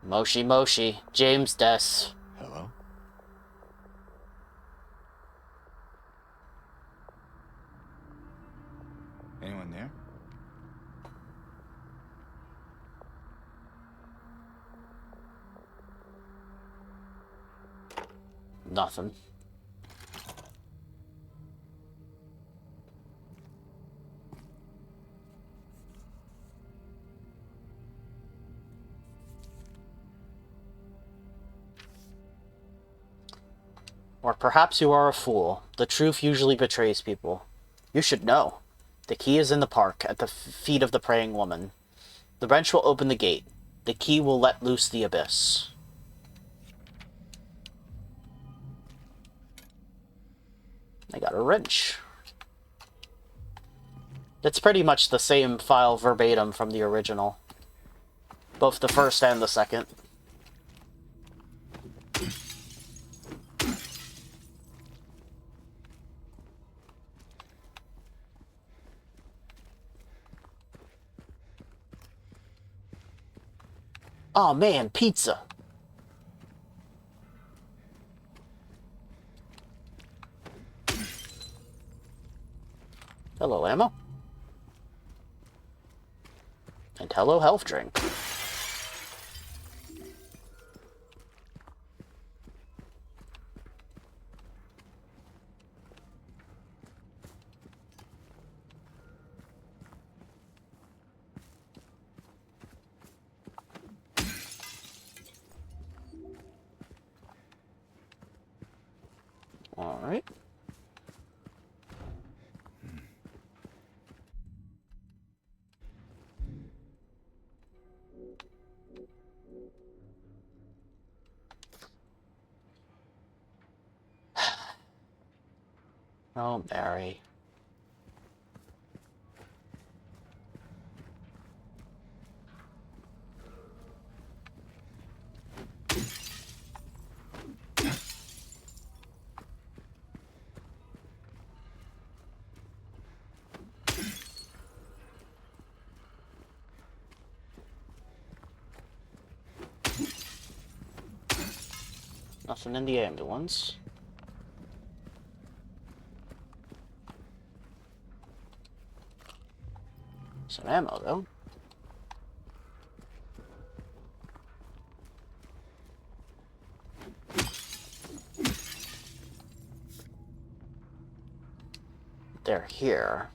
Moshi Moshi. James Des. Hello? Anyone there? Nothing. Or perhaps you are a fool. The truth usually betrays people. You should know. The key is in the park, at the feet of the praying woman. The wrench will open the gate. The key will let loose the abyss. I got a wrench. It's pretty much the same file verbatim from the original. Both the first and the second. Oh man, pizza! Hello, ammo. And hello, health drink. Alright. Oh, Mary. Nothing in the ambulance. Some ammo, though. They're here.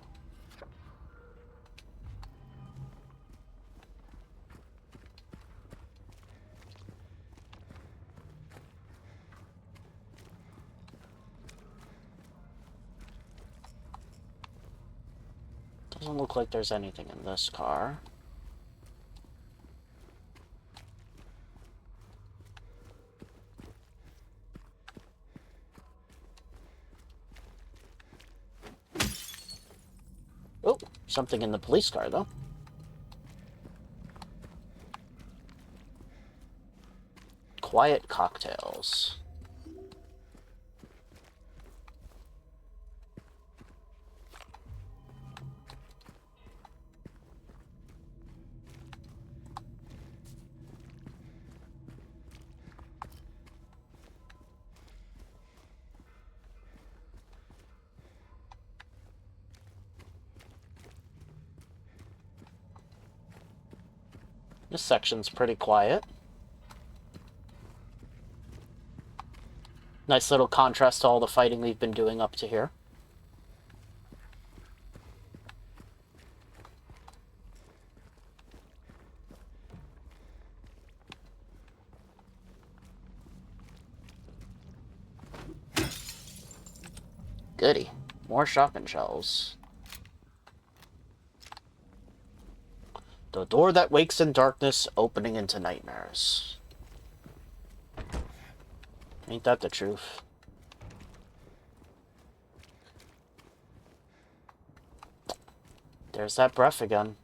Doesn't look like there's anything in this car. Oh, something in the police car, though. Quiet cocktails. This section's pretty quiet. Nice little contrast to all the fighting we've been doing up to here. Goody. More shotgun shells. The door that wakes in darkness, opening into nightmares. Ain't that the truth? There's that breath again.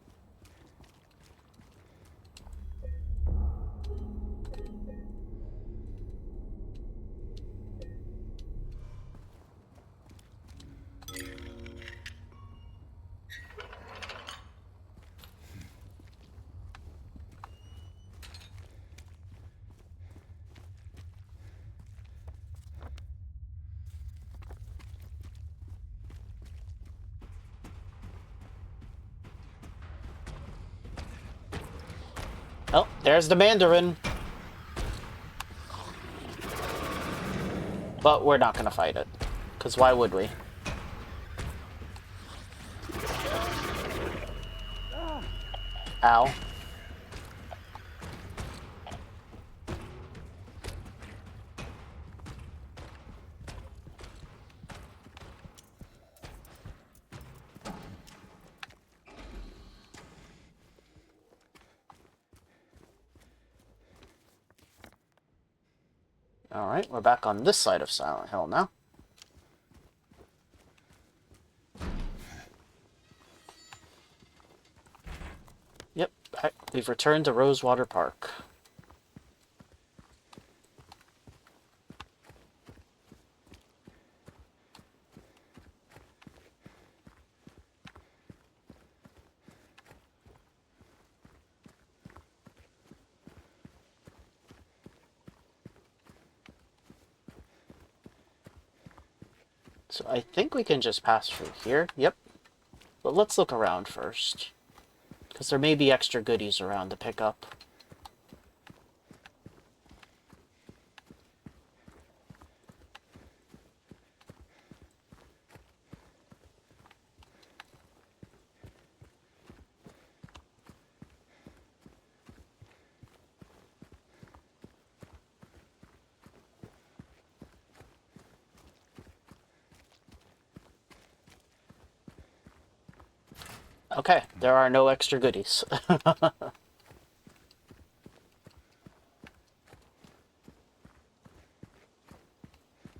There's the Mandarin. But we're not gonna fight it. Because why would we? Ow. Alright, we're back on this side of Silent Hill now. Yep, we've returned to Rosewater Park. So I think we can just pass through here. Yep. But let's look around first. Because there may be extra goodies around to pick up. Okay, there are no extra goodies.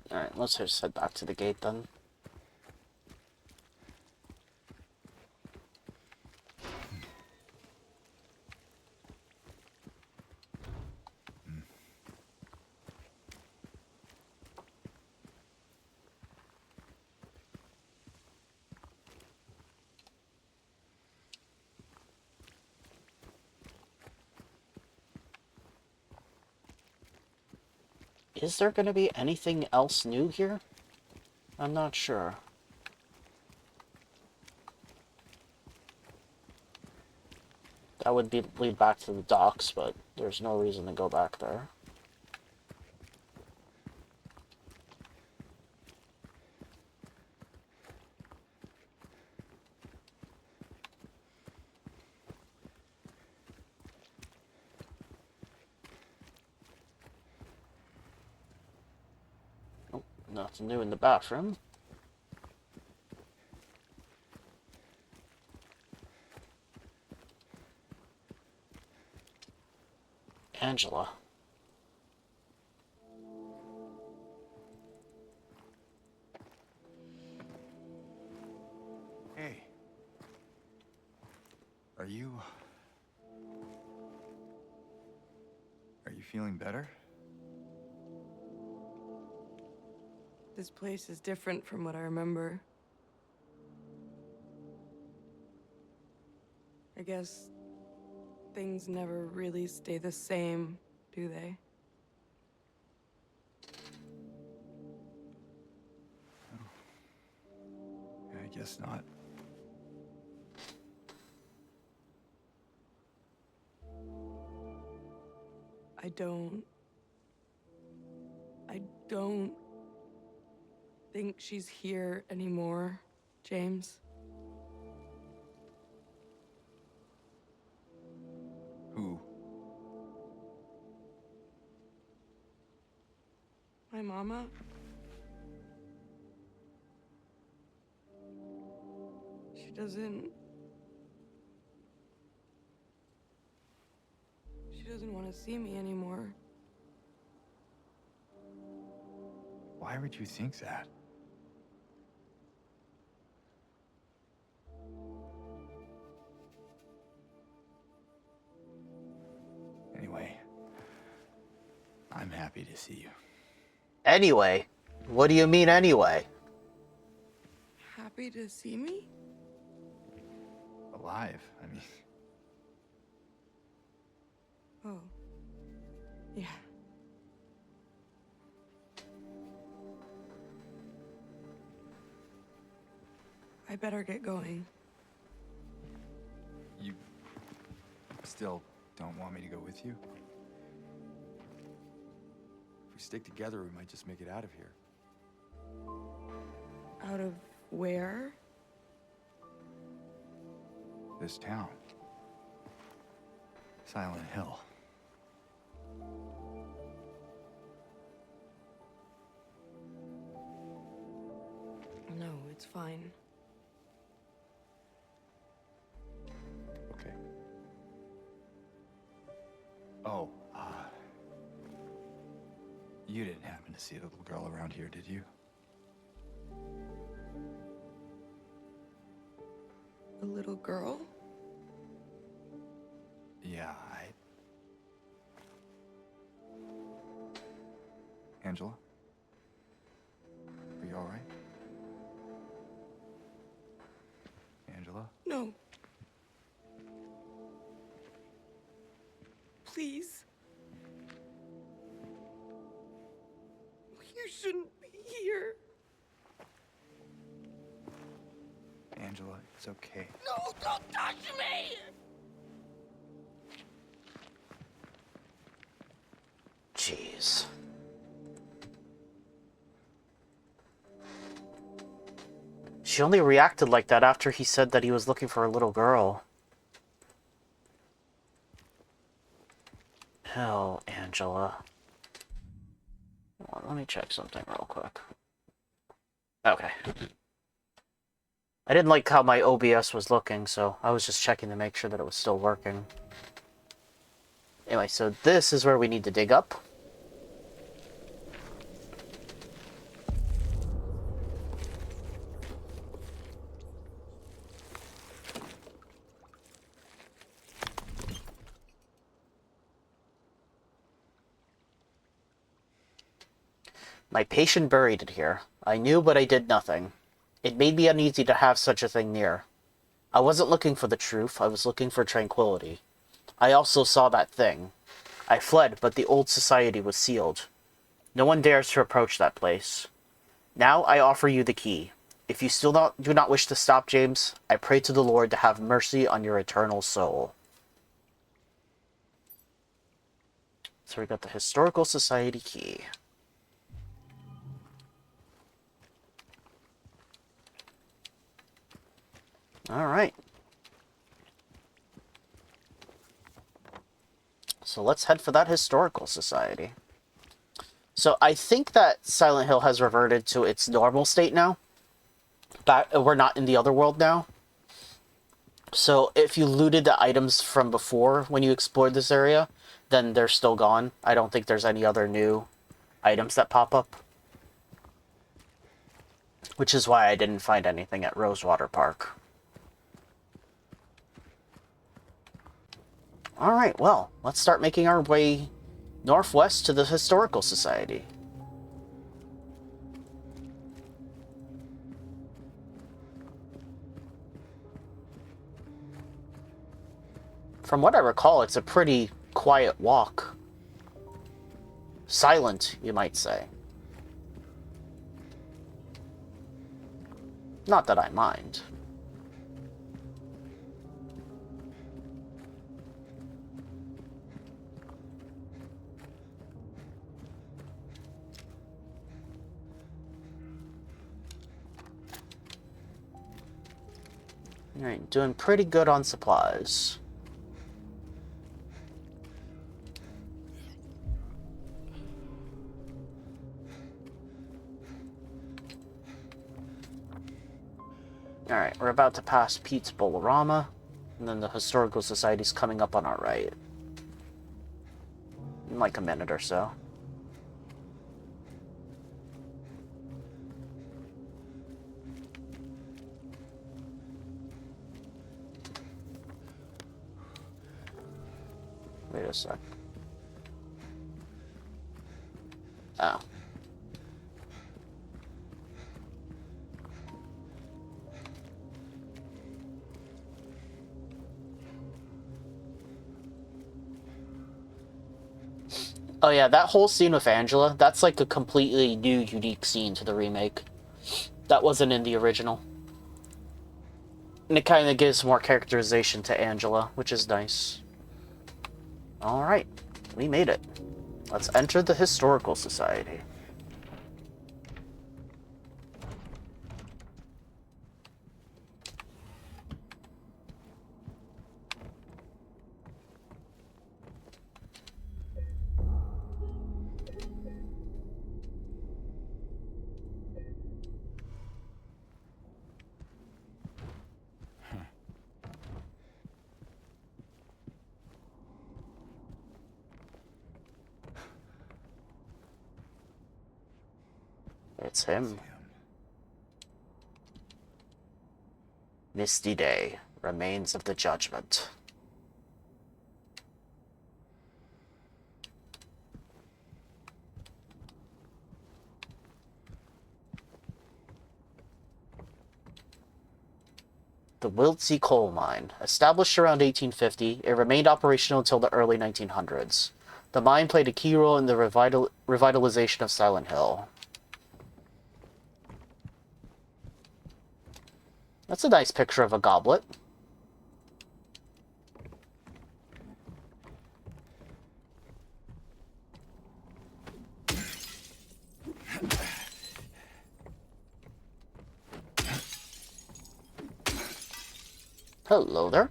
Alright, let's just head back to the gate then. Is there going to be anything else new here? I'm not sure. That would lead back to the docks, but there's no reason to go back there. Oh, nothing new in the bathroom. Angela. Hey. Are you feeling better? This place is different from what I remember. I guess things never really stay the same, do they? Yeah, I guess not. I don't think she's here anymore, James. Who? My mama? She doesn't want to see me anymore. Why would you think that? Anyway, I'm happy to see you. Anyway? What do you mean anyway? Happy to see me? Alive, I mean. Oh. Yeah. I better get going. You still don't want me to go with you? If we stick together, we might just make it out of here. Out of where? This town. Silent Hill. No, it's fine. Okay. Oh, you didn't happen to see a little girl around here, did you? A little girl? Yeah, Angela? Are you all right? Angela? No. Please. You shouldn't be here. Angela, it's okay. No, don't touch me! Jeez. She only reacted like that after he said that he was looking for a little girl. Hell, Angela. Hold on, let me check something real quick. Okay. I didn't like how my OBS was looking, so I was just checking to make sure that it was still working. Anyway, so this is where we need to dig up. My patient buried it here. I knew, but I did nothing. It made me uneasy to have such a thing near. I wasn't looking for the truth, I was looking for tranquility. I also saw that thing. I fled, but the old society was sealed. No one dares to approach that place. Now I offer you the key. If you still do not wish to stop, James, I pray to the Lord to have mercy on your eternal soul. So we got the Historical Society key. Alright. So let's head for that Historical Society. So I think that Silent Hill has reverted to its normal state now. We're not in the Otherworld now. So if you looted the items from before when you explored this area, then they're still gone. I don't think there's any other new items that pop up. Which is why I didn't find anything at Rosewater Park. Alright, well, let's start making our way northwest to the Historical Society. From what I recall, it's a pretty quiet walk. Silent, you might say. Not that I mind. Alright, doing pretty good on supplies. Alright, we're about to pass Pete's Bolorama, and then the Historical Society's coming up on our right. In like a minute or so. Wait a sec. Oh. Oh yeah, that whole scene with Angela, that's like a completely new, unique scene to the remake. That wasn't in the original. And it kind of gives more characterization to Angela, which is nice. Alright, we made it. Let's enter the Historical Society. It's him. Misty Day, Remains of the Judgment. The Wiltsey Coal Mine. Established around 1850, it remained operational until the early 1900s. The mine played a key role in the revitalization of Silent Hill. That's a nice picture of a goblet. Hello there.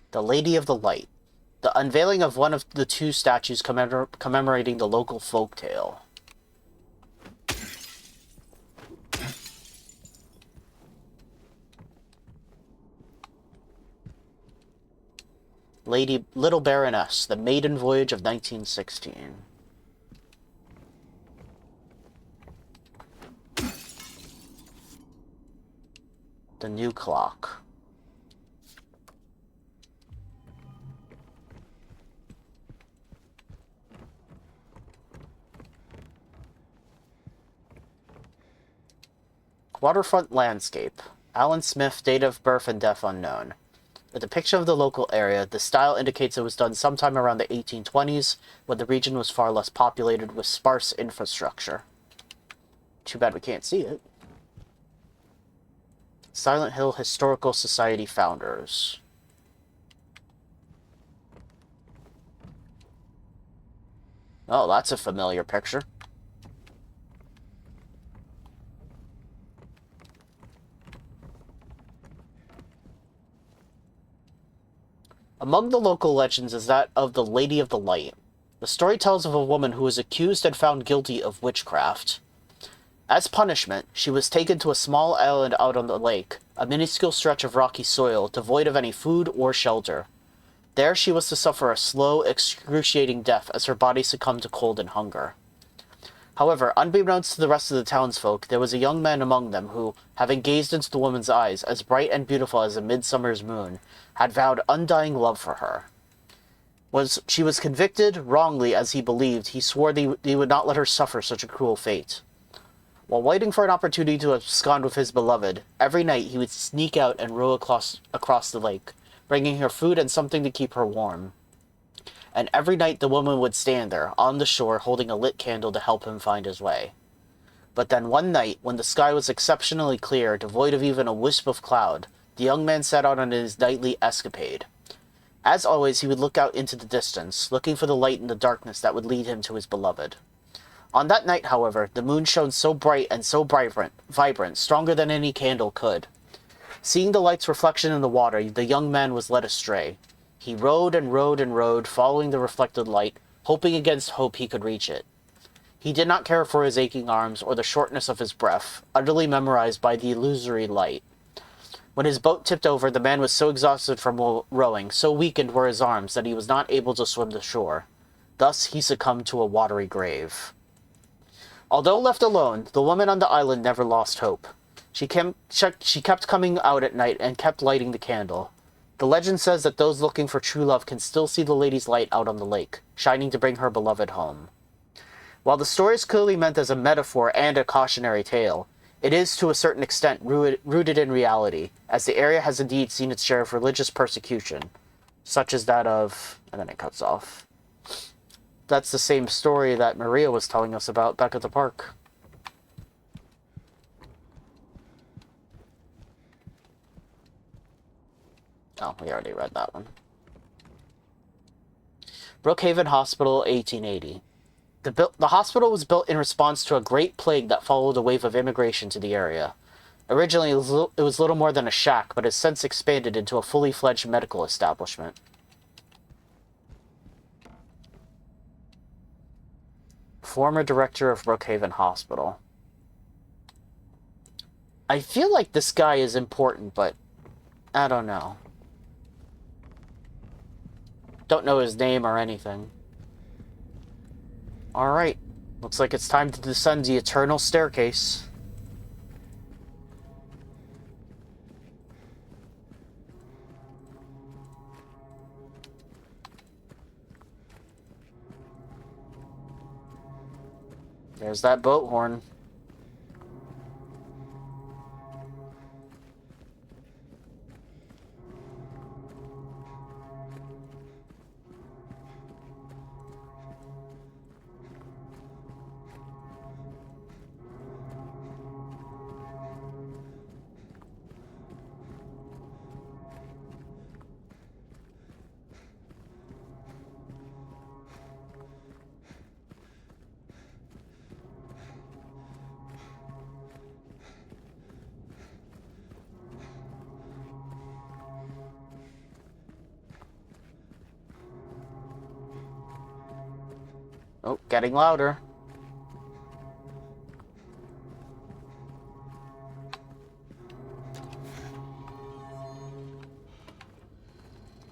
The Lady of the Light. The unveiling of one of the two statues commemorating the local folktale. Lady Little Baroness, The Maiden Voyage of 1916. The New Clock. Waterfront landscape. Alan Smith, date of birth and death unknown. A depiction of the local area, the style indicates it was done sometime around the 1820s, when the region was far less populated with sparse infrastructure. Too bad we can't see it. Silent Hill Historical Society founders. Oh, that's a familiar picture. Among the local legends is that of the Lady of the Light. The story tells of a woman who was accused and found guilty of witchcraft. As punishment, she was taken to a small island out on the lake, a minuscule stretch of rocky soil, devoid of any food or shelter. There she was to suffer a slow, excruciating death as her body succumbed to cold and hunger. However, unbeknownst to the rest of the townsfolk, there was a young man among them who, having gazed into the woman's eyes, as bright and beautiful as a midsummer's moon, had vowed undying love for her. She was convicted, wrongly as he believed, he swore that he would not let her suffer such a cruel fate. While waiting for an opportunity to abscond with his beloved, every night he would sneak out and row across the lake, bringing her food and something to keep her warm. And every night the woman would stand there, on the shore, holding a lit candle to help him find his way. But then one night, when the sky was exceptionally clear, devoid of even a wisp of cloud, the young man set out on his nightly escapade. As always, he would look out into the distance, looking for the light in the darkness that would lead him to his beloved. On that night, however, the moon shone so bright and so vibrant, stronger than any candle could. Seeing the light's reflection in the water, the young man was led astray. He rowed and rowed and rowed, following the reflected light, hoping against hope he could reach it. He did not care for his aching arms or the shortness of his breath, utterly memorized by the illusory light. When his boat tipped over, the man was so exhausted from rowing, so weakened were his arms, that he was not able to swim to shore. Thus he succumbed to a watery grave. Although left alone, the woman on the island never lost hope. She kept coming out at night and kept lighting the candle. The legend says that those looking for true love can still see the lady's light out on the lake, shining to bring her beloved home. While the story is clearly meant as a metaphor and a cautionary tale, it is to a certain extent rooted in reality, as the area has indeed seen its share of religious persecution, such as that of... and then it cuts off. That's the same story that Maria was telling us about back at the park. Oh, we already read that one. Brookhaven Hospital, 1880. The hospital was built in response to a great plague that followed a wave of immigration to the area. Originally, it was little more than a shack, but has since expanded into a fully fledged medical establishment. Former director of Brookhaven Hospital. I feel like this guy is important, but I don't know. Don't know his name or anything. Alright. Looks like it's time to descend the eternal staircase. There's that boat horn. Oh, getting louder.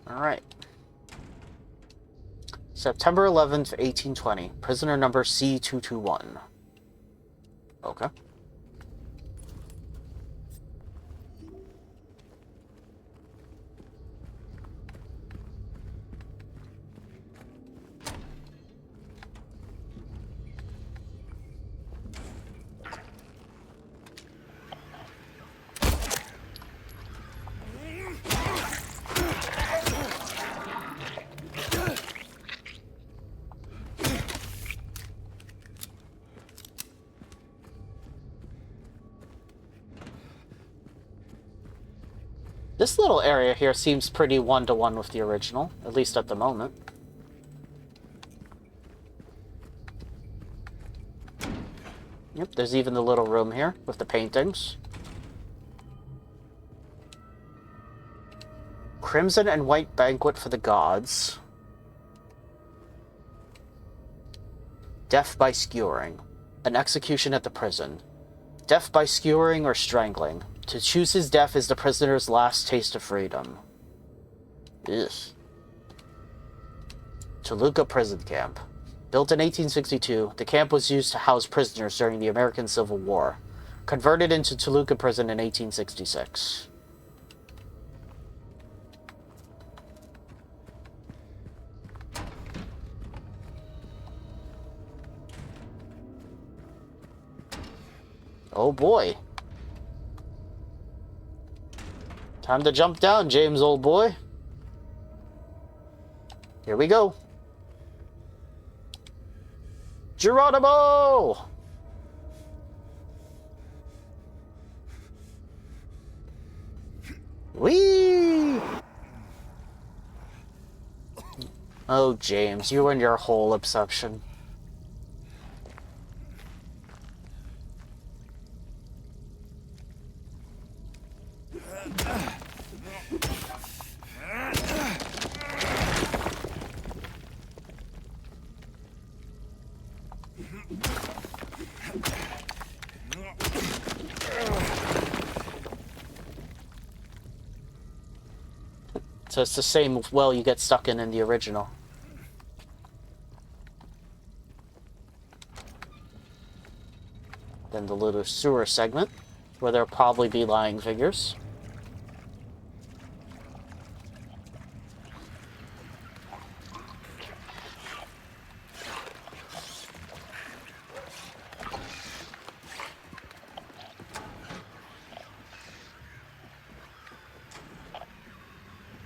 Alright. September 11th, 1820. Prisoner number C221. Okay. This little area here seems pretty one-to-one with the original, at least at the moment. Yep, there's even the little room here with the paintings. Crimson and White Banquet for the Gods. Death by Skewering. An execution at the prison. Death by skewering or strangling. To choose his death is the prisoner's last taste of freedom. Ugh. Toluca Prison Camp. Built in 1862, the camp was used to house prisoners during the American Civil War. Converted into Toluca Prison in 1866. Oh boy. Time to jump down, James, old boy. Here we go. Geronimo! Whee! Oh, James, you and your whole obsession. So it's the same well you get stuck in the original. Then the little sewer segment, where there'll probably be lying figures.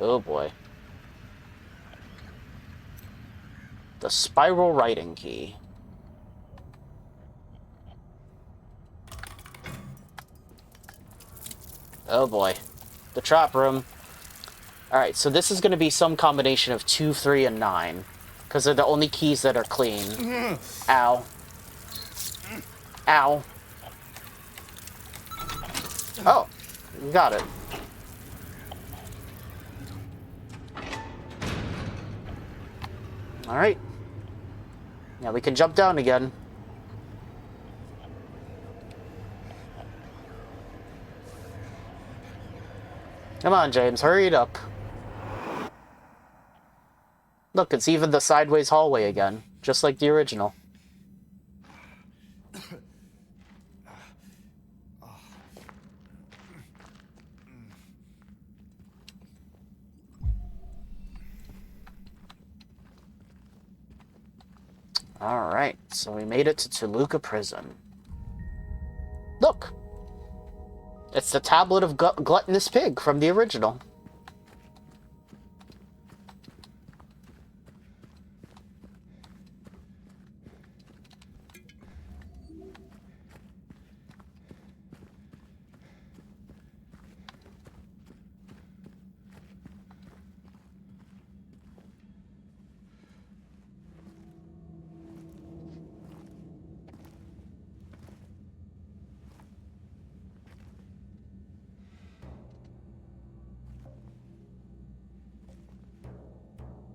Oh boy. The spiral writing key. Oh boy. The trap room. Alright, so this is going to be some combination of 2, 3, and 9. Because they're the only keys that are clean. Ow. Ow. Oh, you got it. Alright. Now we can jump down again. Come on, James, hurry it up. Look, it's even the sideways hallway again, just like the original. Alright, so we made it to Toluca Prison. Look! It's the tablet of Gluttonous Pig from the original.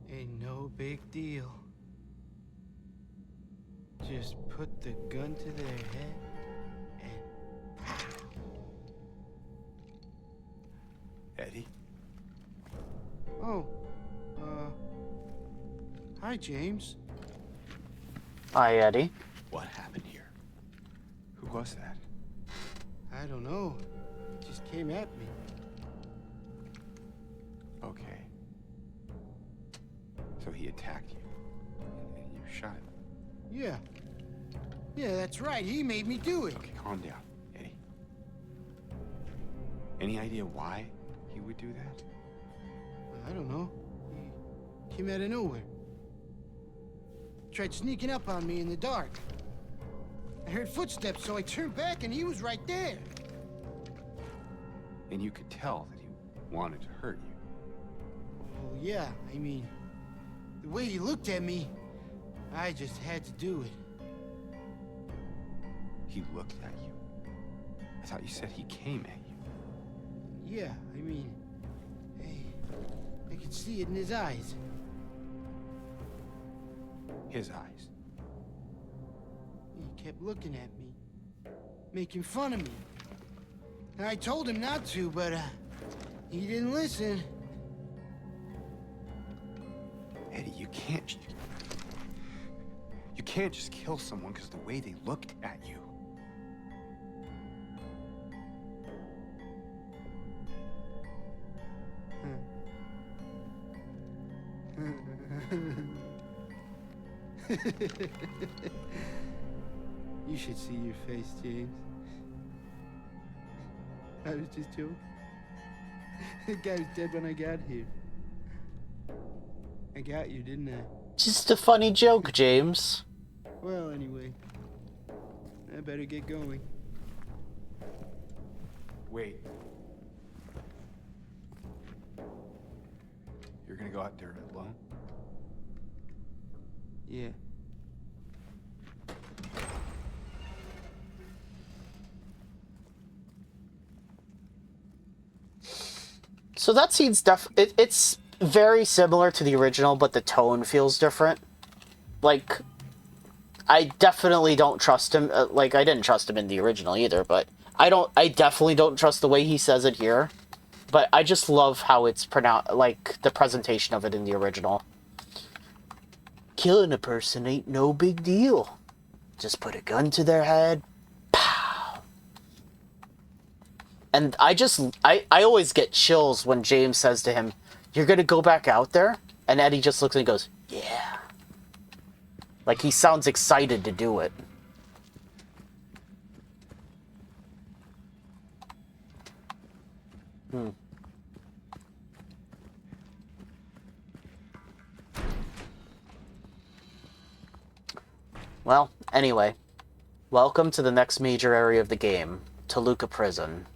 Ain't no big deal. Just put the gun to their head and... Eddie? Oh, hi, James. Hi, Eddie. What happened here? Who was that? I don't know. It just came at me. Okay. So he attacked you, and you shot him. Yeah. Yeah, that's right. He made me do it. Okay, calm down, Eddie. Any idea why he would do that? I don't know. He came out of nowhere. Tried sneaking up on me in the dark. I heard footsteps, so I turned back, and he was right there. And you could tell that he wanted to hurt you. Well, yeah, I mean, the way he looked at me, I just had to do it. He looked at you? I thought you said he came at you. Yeah, I mean, I could see it in his eyes. His eyes. He kept looking at me, making fun of me. And I told him not to, but he didn't listen. Eddie, you can't just kill someone because of the way they looked at you. You should see your face, James. I was just joking. The guy was dead when I got here. I got you, didn't I? Just a funny joke, James. Well, anyway, I better get going. Wait. You're gonna go out there alone? Yeah. So that scene's it's very similar to the original, but the tone feels different. Like, I definitely don't trust him. Like, I didn't trust him in the original either, but I definitely don't trust the way he says it here. But I just love how it's pronounced, like, the presentation of it in the original. Killing a person ain't no big deal. Just put a gun to their head. Pow. And I always get chills when James says to him, "You're gonna go back out there?" And Eddie just looks and goes, "Yeah." Like, he sounds excited to do it. Well, anyway. Welcome to the next major area of the game, Toluca Prison.